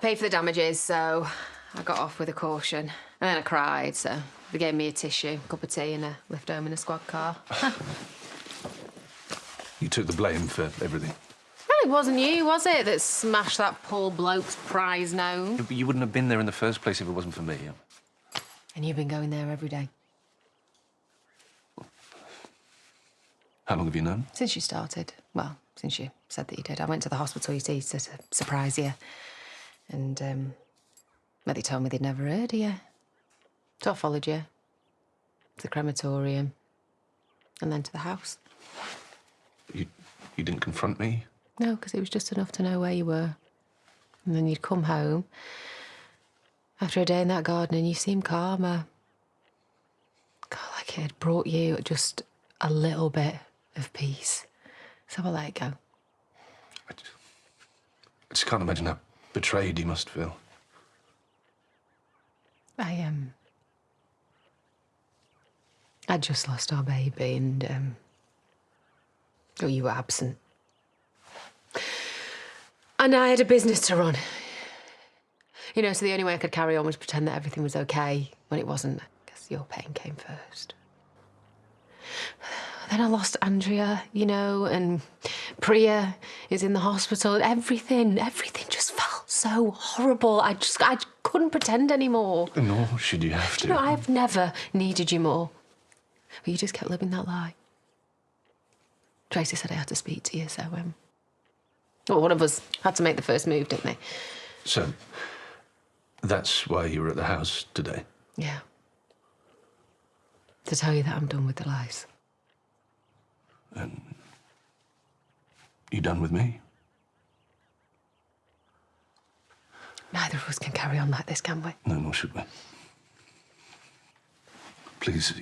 paid for the damages, so I got off with a caution. And then I cried, so they gave me a tissue, a cup of tea and a lift home in a squad car. You took the blame for everything. Well, it wasn't you, was it, that smashed that poor bloke's prize nose? But you wouldn't have been there in the first place if it wasn't for me. And you've been going there every day? How long have you known? Since you started. Well, since you said that you did. I went to the hospital, you see, to surprise you. And, well, they told me they'd never heard of you. So I followed you to the crematorium and then to the house. You didn't confront me? No, because it was just enough to know where you were. And then you'd come home after a day in that garden and you seemed calmer. God, like it had brought you just a little bit of peace. So I let it go. I just can't imagine how betrayed you must feel. I just lost our baby and, oh, you were absent. And I had a business to run. You know, so the only way I could carry on was pretend that everything was okay when it wasn't. I guess your pain came first. Then I lost Andrea, you know, and Priya is in the hospital. Everything just felt so horrible. I couldn't pretend anymore. Nor should you have to. You know, I've never needed you more. But you just kept living that lie. Tracy said I had to speak to you, so, well, one of us had to make the first move, didn't they? So, that's why you were at the house today? Yeah. To tell you that I'm done with the lies. And you done with me? Neither of us can carry on like this, can we? No, nor should we. Please,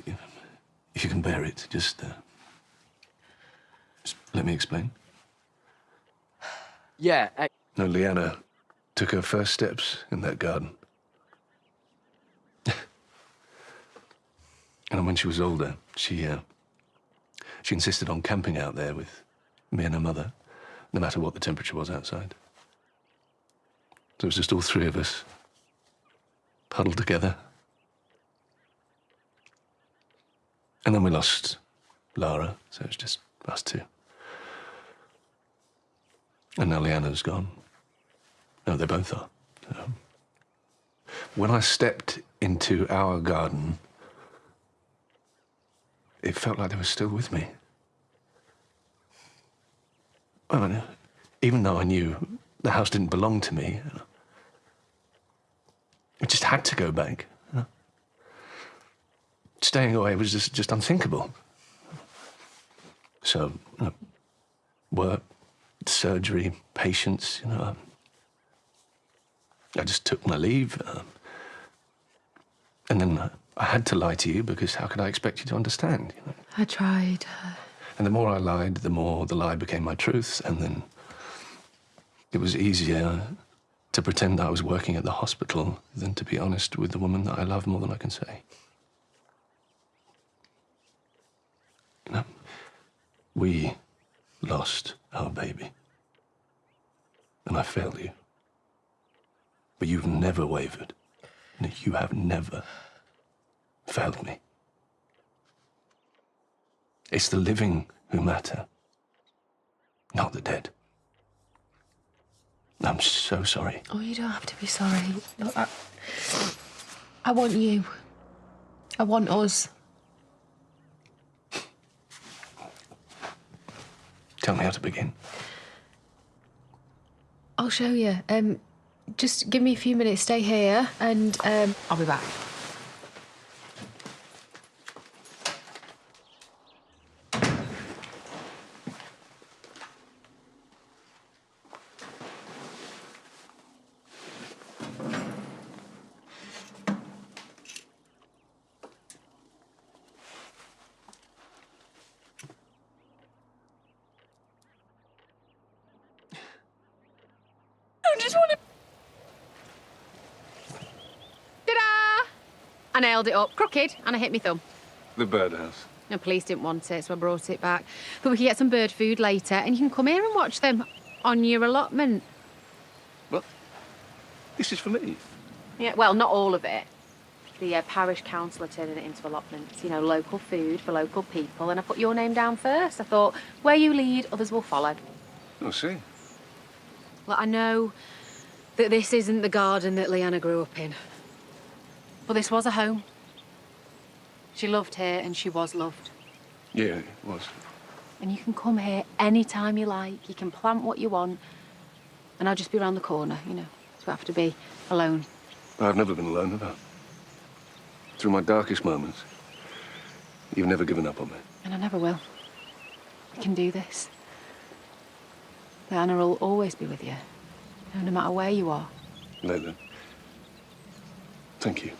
if you can bear it, just let me explain. Yeah. No, Leanna took her first steps in that garden. And when she was older, she insisted on camping out there with me and her mother, no matter what the temperature was outside. So it was just all three of us, huddled together. And then we lost Lara, so it was just us two. And now Leanna's gone. No, they both are. When I stepped into our garden, it felt like they were still with me. I mean, even though I knew the house didn't belong to me, I just had to go back. Staying away was just unthinkable. So, work, surgery, patience, I just took my leave. And then I had to lie to you because how could I expect you to understand? I tried. And the more I lied, the more the lie became my truth. And then it was easier to pretend I was working at the hospital than to be honest with the woman that I love more than I can say. We lost our baby. And I failed you. But you've never wavered. You have never failed me. It's the living who matter, not the dead. I'm so sorry. Oh, you don't have to be sorry. Look, I want you. I want us. Tell me how to begin. I'll show you. Just give me a few minutes, stay here, and I'll be back. I nailed it up, crooked, and I hit my thumb. The birdhouse. The police didn't want it, so I brought it back. But we can get some bird food later, and you can come here and watch them on your allotment. What? This is for me. Yeah, well, not all of it. The parish council are turning it into allotments, you know, local food for local people, and I put your name down first. I thought, where you lead, others will follow. I'll see. Well, I know that this isn't the garden that Leanna grew up in, but this was a home. She loved here, and she was loved. Yeah, it was. And you can come here any time you like. You can plant what you want, and I'll just be around the corner, you know. So I have to be alone. I've never been alone, have I? Through my darkest moments, you've never given up on me. And I never will. We can do this. Leanna will always be with you, no matter where you are. Leyla, thank you.